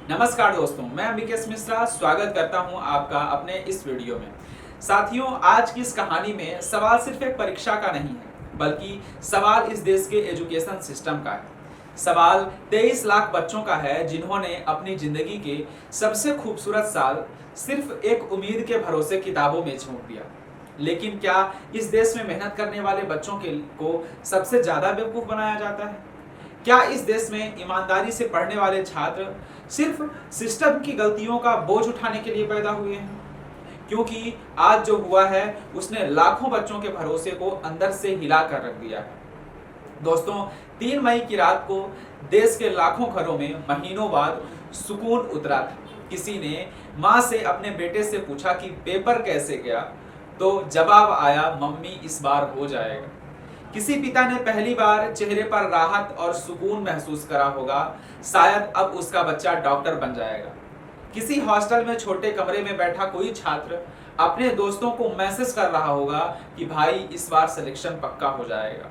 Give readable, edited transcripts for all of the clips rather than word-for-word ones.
नमस्कार दोस्तों, मैं अम्बिकेश मिश्रा स्वागत करता हूं आपका अपने इस वीडियो में। साथियों, आज की इस कहानी में सवाल सिर्फ एक परीक्षा का नहीं है, बल्कि सवाल इस देश के एजुकेशन सिस्टम का है। सवाल 23 लाख बच्चों का है जिन्होंने अपनी जिंदगी के सबसे खूबसूरत साल सिर्फ एक उम्मीद के भरोसे किताबों में झोंक दिया। लेकिन क्या इस देश में मेहनत करने वाले बच्चों को सबसे ज्यादा बेवकूफ बनाया जाता है? क्या इस देश में ईमानदारी से पढ़ने वाले छात्र सिर्फ सिस्टम की गलतियों का बोझ उठाने के लिए पैदा हुए हैं? क्योंकि आज जो हुआ है उसने लाखों बच्चों के भरोसे को अंदर से हिला कर रख दिया है। दोस्तों, 3 मई की रात को देश के लाखों घरों में महीनों बाद सुकून उतरा था। किसी ने माँ से अपने बेटे से पूछा कि पेपर कैसे गया, तो जवाब आया, मम्मी इस बार हो जाएगा। किसी पिता ने पहली बार चेहरे पर राहत और सुकून महसूस करा होगा, शायद अब उसका बच्चा डॉक्टर बन जाएगा। किसी हॉस्टल में छोटे कमरे में बैठा कोई छात्र अपने दोस्तों को मैसेज कर रहा होगा कि भाई इस बार सिलेक्शन पक्का हो जाएगा।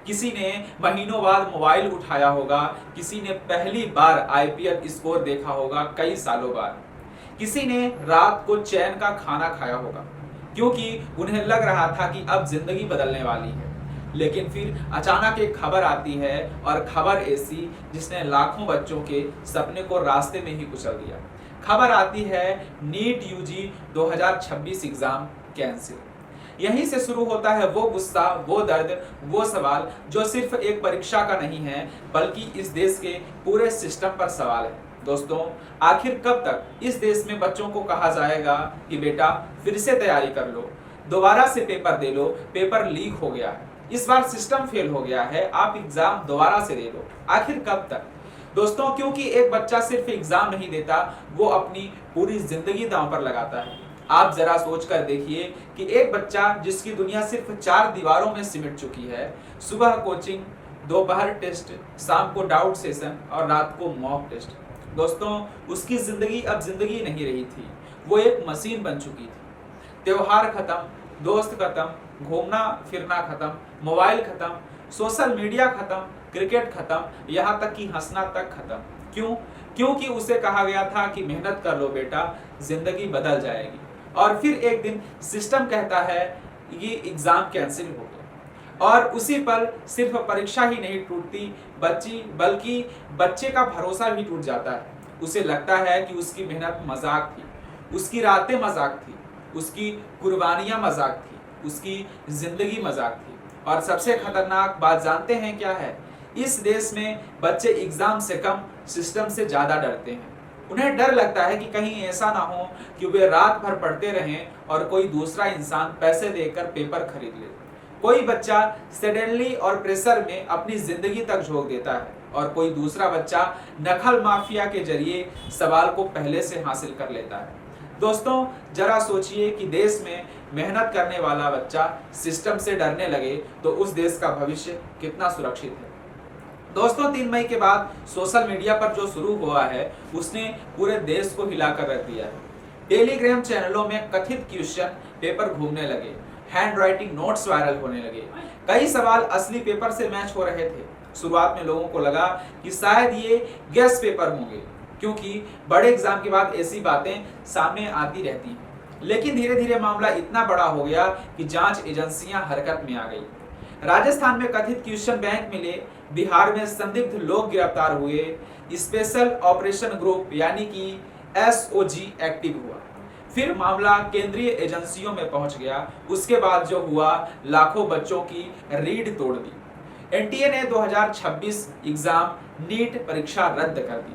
किसी ने महीनों बाद मोबाइल उठाया होगा, किसी ने पहली बार आईपीएल स्कोर देखा होगा कई सालों बाद। किसी ने रात को चैन का खाना खाया होगा, क्योंकि उन्हें लग रहा था कि अब जिंदगी बदलने वाली है। लेकिन फिर अचानक एक खबर आती है, और खबर ऐसी जिसने लाखों बच्चों के सपने को रास्ते में ही कुचल दिया। खबर आती है, नीट यूजी 2026 एग्जाम कैंसिल। यहीं से शुरू होता है वो गुस्सा, वो दर्द, वो सवाल जो सिर्फ एक परीक्षा का नहीं है, बल्कि इस देश के पूरे सिस्टम पर सवाल है। दोस्तों, आखिर कब तक इस देश में बच्चों को कहा जाएगा कि बेटा फिर से तैयारी कर लो, दोबारा से पेपर दे लो, पेपर लीक हो गया है, इस बार सिस्टम फेल हो गया है, आप एग्जाम दोबारा से दे लो। आखिर कब तक? दोस्तों, क्योंकि एक बच्चा सिर्फ एग्जाम नहीं देता, वो अपनी पूरी जिंदगी दांव पर लगाता है। आप जरा सोच कर देखिए कि एक बच्चा जिसकी दुनिया सिर्फ 4 दीवारों में सिमट चुकी है, सुबह कोचिंग, दोपहर टेस्ट, शाम को डाउट सेशन और रात को मॉक टेस्ट। दोस्तों, उसकी जिंदगी अब जिंदगी नहीं रही थी, वो एक मशीन बन चुकी थी। त्योहार खत्म, दोस्त खत्म, घूमना फिरना खत्म, मोबाइल खत्म, सोशल मीडिया खत्म, क्रिकेट खत्म, यहाँ तक कि हंसना तक खत्म। क्यों? क्योंकि उसे कहा गया था कि मेहनत कर लो बेटा, जिंदगी बदल जाएगी। और फिर एक दिन सिस्टम कहता है ये एग्जाम कैंसिल हो गया, और उसी पर सिर्फ परीक्षा ही नहीं टूटती बल्कि बच्चे का भरोसा भी टूट जाता है। उसे लगता है कि उसकी मेहनत मजाक थी, उसकी रातें मजाक थी, उसकी कुर्बानियां मजाक थी, उसकी जिंदगी मजाक थी। और सबसे खतरनाक बात जानते हैं क्या है? इस देश में बच्चे एग्जाम से कम सिस्टम से ज्यादा डरते हैं। उन्हें डर लगता है कि कहीं ऐसा ना हो कि वे रात भर पढ़ते रहें और कोई दूसरा इंसान पैसे देकर पेपर खरीद ले। कोई बच्चा सडनली और प्रेशर में अपनी जिंदगी तक झोंक देता है, और कोई दूसरा बच्चा नकल माफिया के जरिए सवाल को पहले से हासिल कर लेता है। दोस्तों, जरा सोचिए कि देश में मेहनत करने वाला बच्चा सिस्टम से डरने लगे तो उस देश का भविष्य कितना सुरक्षित है। दोस्तों, 3 मई के बाद सोशल मीडिया पर जो शुरू हुआ है उसने पूरे देश को हिलाकर रख दिया है। टेलीग्राम चैनलों में कथित क्वेश्चन पेपर घूमने लगे, हैंड राइटिंग नोट्स वायरल होने लगे, कई सवाल असली पेपर से मैच हो रहे थे। शुरुआत में लोगों को लगा कि शायद ये गेस पेपर होंगे, क्योंकि बड़े एग्जाम के बाद ऐसी बातें सामने आती रहती हैं। लेकिन धीरे धीरे मामला इतना बड़ा हो गया कि जांच एजेंसियां हरकत में आ गई। राजस्थान में कथित क्वेश्चन बैंक मिले, बिहार में संदिग्ध लोग गिरफ्तार हुए, स्पेशल ऑपरेशन ग्रुप यानी कि एसओजी एक्टिव हुआ। फिर मामला केंद्रीय एजेंसियों में पहुंच गया। उसके बाद जो हुआ, लाखों बच्चों की रीढ़ तोड़ दी। एनटीए ने 2026 एग्जाम नीट परीक्षा रद्द कर दी।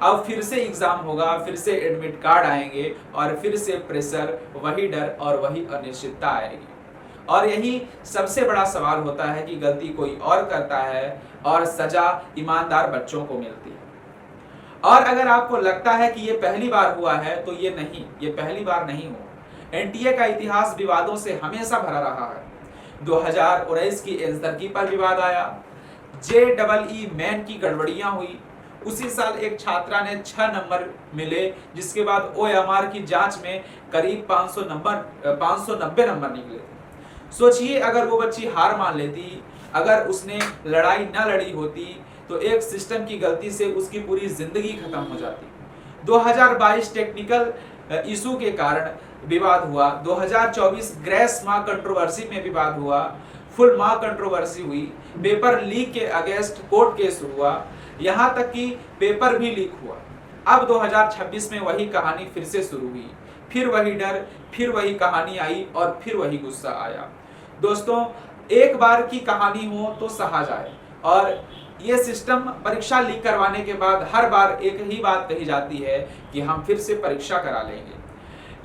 अब फिर से एग्जाम होगा, फिर से एडमिट कार्ड आएंगे, और फिर से प्रेशर, वही डर और वही अनिश्चितता आएगी। और यही सबसे बड़ा सवाल होता है कि गलती कोई और करता है और सजा ईमानदार बच्चों को मिलती है। और अगर आपको लगता है कि ये पहली बार हुआ है, तो ये पहली बार नहीं हुआ। एनटीए का इतिहास विवादों से हमेशा भरा रहा है। 2019 की आंसर की पर विवाद आया, जेईई मेन की गड़बड़ियां हुई, उसी साल एक छात्रा ने 6 नंबर मिले, जिसके बाद ओएमआर की जांच में करीब 590 नंबर निकले। सोचिए, अगर वो बच्ची हार मान लेती, अगर उसने लड़ाई न लड़ी होती, तो एक सिस्टम की गलती से उसकी पूरी जिंदगी खत्म हो जाती। 2022 टेक्निकल इशू के कारण विवाद हुआ, 2024 ग्रेस मार्क कंट्रोवर्सी में विवाद हुआ, फुल मार्क कंट्रोवर्सी हुई, पेपर लीक के अगेंस्ट कोर्ट केस हुआ, यहाँ तक कि पेपर भी लीक हुआ। अब 2026 में वही कहानी फिर से शुरू हुई, फिर वही डर, फिर वही कहानी आई और फिर वही गुस्सा आया। दोस्तों, एक बार की कहानी हो तो सहा जाए, और ये सिस्टम परीक्षा लीक करवाने के बाद हर बार एक ही बात कही जाती है कि हम फिर से परीक्षा करा लेंगे।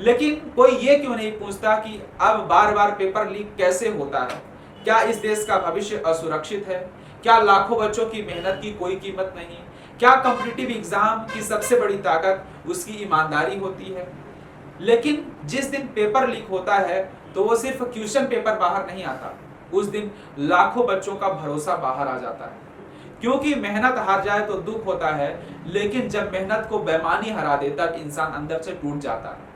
लेकिन कोई ये क्यों नहीं पूछता कि अब बार बार पेपर लीक कैसे होता है? क्या इस देश का भविष्य असुरक्षित है? क्या लाखों बच्चों की मेहनत की कोई कीमत नहीं? क्या कॉम्पिटिटिव एग्जाम की सबसे बड़ी ताकत उसकी ईमानदारी होती है? लेकिन जिस दिन पेपर लीक होता है तो वो सिर्फ क्वेश्चन पेपर बाहर नहीं आता, उस दिन लाखों बच्चों का भरोसा बाहर आ जाता है। क्योंकि मेहनत हार जाए तो दुख होता है, लेकिन जब मेहनत को बेईमानी हरा दे तब इंसान अंदर से टूट जाता है।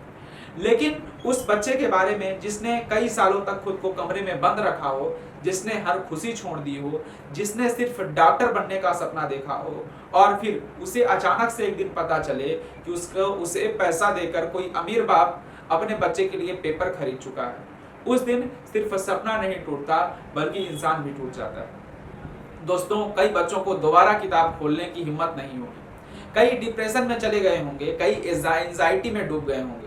लेकिन उस बच्चे के बारे में जिसने कई सालों तक खुद को कमरे में बंद रखा हो, जिसने हर खुशी छोड़ दी हो, जिसने सिर्फ डॉक्टर बनने का सपना देखा हो, और फिर उसे अचानक से एक दिन पता चले कि उसे पैसा देकर कोई अमीर बाप अपने बच्चे के लिए पेपर खरीद चुका है, उस दिन सिर्फ सपना नहीं टूटता बल्कि इंसान भी टूट जाता है। दोस्तों, कई बच्चों को दोबारा किताब खोलने की हिम्मत नहीं होगी, कई डिप्रेशन में चले गए होंगे, कई एंजाइटी में डूब गए होंगे,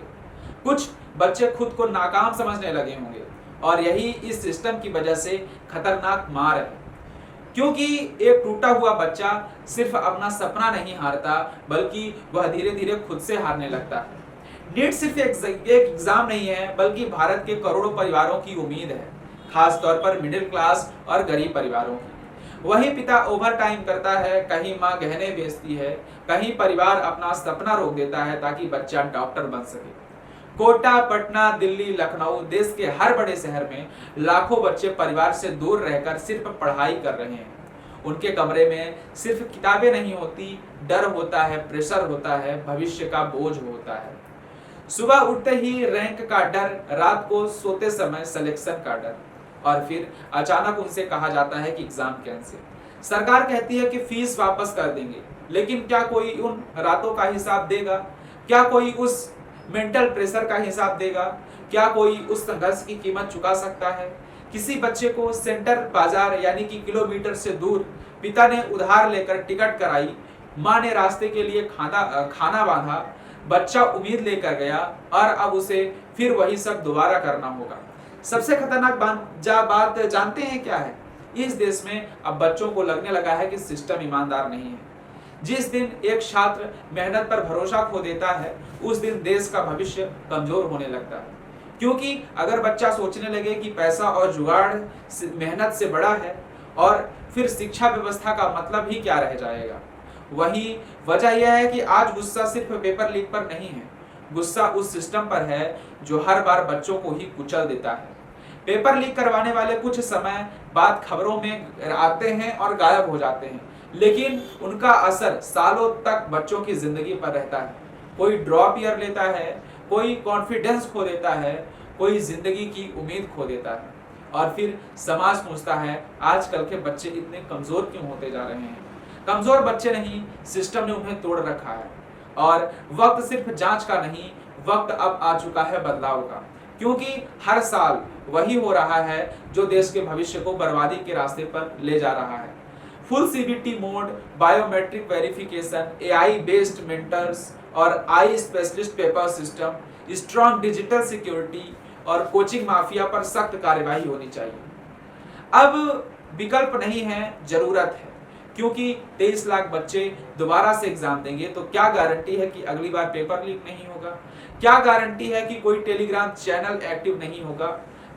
कुछ बच्चे खुद को नाकाम समझने लगे होंगे, और यही इस सिस्टम की वजह से खतरनाक मार है। क्योंकि एक टूटा हुआ बच्चा सिर्फ अपना सपना नहीं हारता, बल्कि वह धीरे धीरे खुद से हारने लगता है। नीट सिर्फ एक एग्जाम नहीं है, बल्कि भारत के करोड़ों परिवारों की उम्मीद है, खास तौर पर मिडिल क्लास और गरीब परिवारों की। वही पिता ओवर टाइम करता है, कहीं माँ गहने बेचती है, कहीं परिवार अपना सपना रोक देता है ताकि बच्चा डॉक्टर बन सके। कोटा, पटना, दिल्ली, लखनऊ, देश के हर बड़े शहर में लाखों बच्चे परिवार से दूर रहकर सिर्फ पढ़ाई कर रहे हैं। उनके कमरे में सिर्फ किताबें नहीं होती, डर होता है, प्रेशर होता है, भविष्य का बोझ होता है। सुबह उठते ही रैंक का डर, रात को सोते समय सिलेक्शन का डर, और फिर अचानक उनसे कहा जाता है कि एग्जाम कैंसिल। सरकार कहती है कि फीस वापस कर देंगे, लेकिन क्या कोई उन रातों का हिसाब देगा? क्या कोई उस मेंटल प्रेशर का हिसाब देगा? क्या कोई उस संघर्ष की कीमत चुका सकता है? किसी बच्चे को सेंटर बाजार यानी कि किलोमीटर से दूर पिता ने उधार लेकर टिकट कराई, माँ ने रास्ते के लिए खाना बांधा, बच्चा उम्मीद लेकर गया, और अब उसे फिर वही सब दोबारा करना होगा। सबसे खतरनाक बात जानते हैं क्या है? इस देश में अब बच्चों को लगने लगा है कि सिस्टम ईमानदार नहीं है। जिस दिन एक छात्र मेहनत पर भरोसा खो देता है, उस दिन देश का भविष्य कमजोर होने लगता है। क्योंकि अगर बच्चा सोचने लगे कि पैसा और जुगाड़ मेहनत से बड़ा है, और फिर शिक्षा व्यवस्था का मतलब ही क्या रह जाएगा। वही वजह यह है कि आज गुस्सा सिर्फ पेपर लीक पर नहीं है, गुस्सा उस सिस्टम पर है जो हर बार बच्चों को ही कुचल देता है। पेपर लीक करवाने वाले कुछ समय बाद खबरों में आते हैं और गायब हो जाते हैं, लेकिन उनका असर सालों तक बच्चों की जिंदगी पर रहता है। कोई ड्रॉप ईयर लेता है, कोई कॉन्फिडेंस खो देता है, कोई जिंदगी की उम्मीद खो देता है, और फिर समाज पूछता है आजकल के बच्चे इतने कमजोर क्यों होते जा रहे हैं। कमजोर बच्चे नहीं, सिस्टम ने उन्हें तोड़ रखा है। और वक्त सिर्फ जांच का नहीं, वक्त अब आ चुका है बदलाव का, क्योंकि हर साल वही हो रहा है जो देश के भविष्य को बर्बादी के रास्ते पर ले जा रहा है। Full CBT mode, biometric verification, AI based mentors और आई specialist paper system, strong digital security और कोचिंग माफिया पर सख्त कार्यवाही होनी चाहिए। अब विकल्प नहीं है, जरूरत है। क्योंकि 23 लाख बच्चे दोबारा से एग्जाम देंगे, तो क्या गारंटी है कि अगली बार पेपर लीक नहीं होगा? क्या गारंटी है कि कोई टेलीग्राम चैनल एक्टिव नहीं होगा?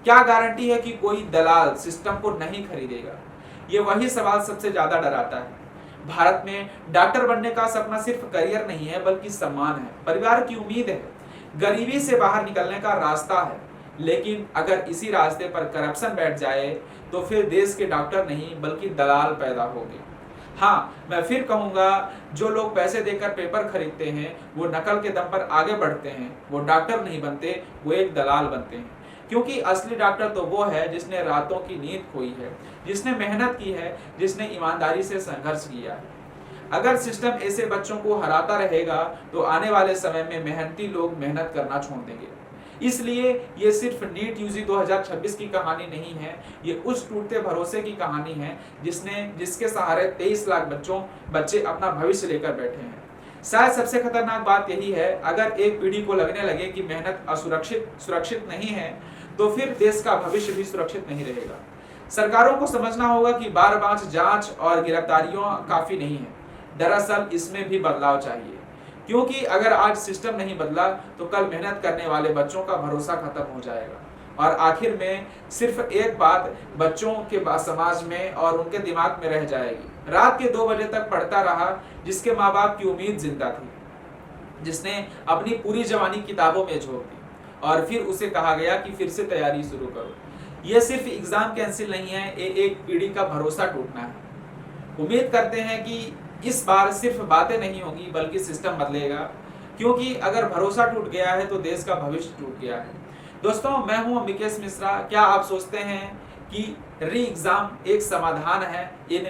क्या गारंटी है कि कोई दलाल सिस्टम को नहीं खरीदेगा? ये वही सवाल सबसे ज्यादा डराता है। भारत में डॉक्टर बनने का सपना सिर्फ करियर नहीं है, बल्कि सम्मान है, परिवार की उम्मीद है, गरीबी से बाहर निकलने का रास्ता है। लेकिन अगर इसी रास्ते पर करप्शन बैठ जाए तो फिर देश के डॉक्टर नहीं बल्कि दलाल पैदा होंगे। हाँ, मैं फिर कहूंगा, जो लोग पैसे देकर पेपर खरीदते हैं वो नकल के दम पर आगे बढ़ते हैं, वो डॉक्टर नहीं बनते, वो एक दलाल बनते हैं। क्योंकि असली डॉक्टर तो वो है जिसने रातों की नींद खोई है, जिसने मेहनत की है, जिसने ईमानदारी से संघर्ष किया है। अगर सिस्टम ऐसे बच्चों को हराता रहेगा तो आने वाले समय में मेहनती लोग मेहनत करना छोड़ देंगे। इसलिए ये सिर्फ नीट यूजी 2026 की कहानी नहीं है, ये उस टूटते भरोसे की कहानी है जिसके सहारे 23 लाख बच्चे अपना भविष्य लेकर बैठे हैं। शायद सबसे खतरनाक बात यही है, अगर एक पीढ़ी को लगने लगे कि मेहनत सुरक्षित नहीं है, तो फिर देश का भविष्य भी सुरक्षित नहीं रहेगा। सरकारों को समझना होगा कि बार-बार जांच और गिरफ्तारियों काफी नहीं है। दरअसल इसमें भी बदलाव चाहिए, क्योंकि अगर आज सिस्टम नहीं बदला तो कल मेहनत करने वाले बच्चों का भरोसा खत्म हो जाएगा। और आखिर में सिर्फ एक बात बच्चों के समाज में और उनके दिमाग में रह जाएगी। रात के 2 बजे तक पढ़ता रहा जिसके माँ बाप की उम्मीद जिंदा थी, जिसने अपनी पूरी जवानी किताबों में झोंक दी और फिर उसे कहा गया कि फिर से तैयारी शुरू करो। यह सिर्फ एग्जाम कैंसिल नहीं है, ये एक पीढ़ी का भरोसा टूटना है। उम्मीद करते हैं कि इस बार सिर्फ बातें नहीं होगी बल्कि सिस्टम बदलेगा, क्योंकि अगर भरोसा टूट गया है तो देश का भविष्य टूट गया है। दोस्तों, मैं हूं अम्बिकेश मिश्रा। क्या आप सोचते हैं कि री एग्जाम एक समाधान है इन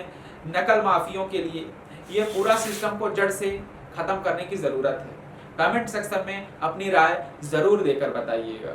नकल माफियों के लिए? ये पूरा सिस्टम को जड़ से खत्म करने की जरूरत है। कमेंट सेक्शन में अपनी राय जरूर देकर बताइएगा।